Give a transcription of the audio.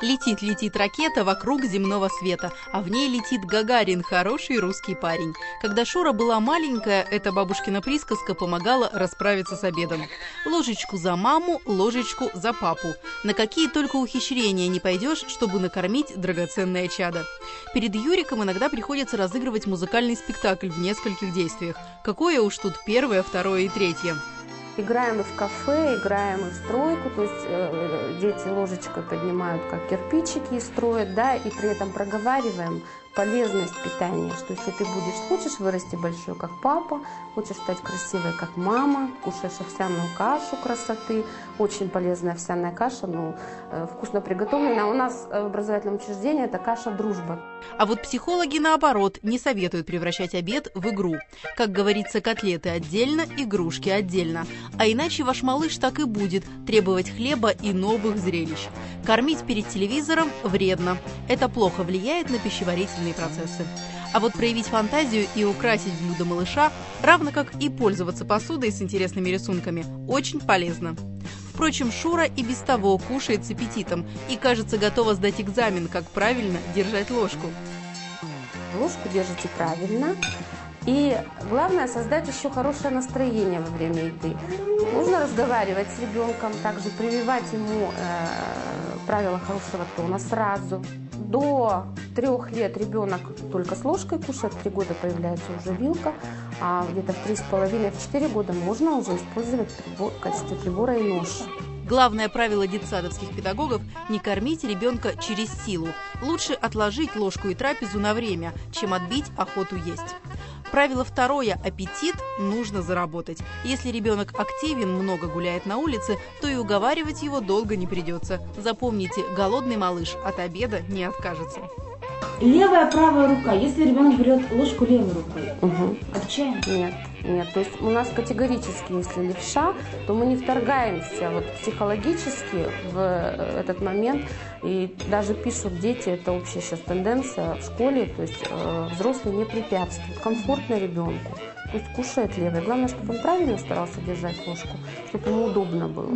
Летит ракета вокруг земного света, а в ней летит Гагарин, хороший русский парень. Когда Шура была маленькая, эта бабушкина присказка помогала расправиться с обедом. Ложечку за маму, ложечку за папу. На какие только ухищрения не пойдешь, чтобы накормить драгоценное чадо. Перед Юриком иногда приходится разыгрывать музыкальный спектакль в нескольких действиях. Какое уж тут первое, второе и третье. Играем и в кафе, играем и в стройку, то есть дети ложечкой поднимают как кирпичики и строят, да, и при этом проговариваем полезность питания, что если ты хочешь вырасти большой, как папа, хочешь стать красивой, как мама, кушаешь овсяную кашу красоты, очень полезная овсяная каша, вкусно приготовленная. У нас в образовательном учреждении это каша «Дружба». А вот психологи, наоборот, не советуют превращать обед в игру. Как говорится, котлеты отдельно, игрушки отдельно. А иначе ваш малыш так и будет требовать хлеба и новых зрелищ. Кормить перед телевизором вредно. Это плохо влияет на пищеварительные процессы. А вот проявить фантазию и украсить блюдо малыша, равно как и пользоваться посудой с интересными рисунками, очень полезно. Впрочем, Шура и без того кушает с аппетитом и, кажется, готова сдать экзамен, как правильно держать ложку. Ложку держите правильно. И главное создать еще хорошее настроение во время еды. Нужно разговаривать с ребенком, также прививать ему правила хорошего тона сразу. До 3 лет ребенок только с ложкой кушает, в 3 года появляется уже вилка, а где-то в 3,5-4 года можно уже использовать в качестве прибора и нож. Главное правило детсадовских педагогов – не кормить ребенка через силу. Лучше отложить ложку и трапезу на время, чем отбить охоту есть. Правило второе – аппетит нужно заработать. Если ребенок активен, много гуляет на улице, то и уговаривать его долго не придется. Запомните, голодный малыш от обеда не откажется. Левая, правая рука. Если ребенок берет ложку левой рукой, отвечаем? Нет. То есть у нас категорически, если левша, то мы не вторгаемся психологически в этот момент. И даже пишут дети, это общая сейчас тенденция в школе, то есть взрослый не препятствует, комфортно ребенку. Пусть кушает левой. Главное, чтобы он правильно старался держать ложку, чтобы ему удобно было.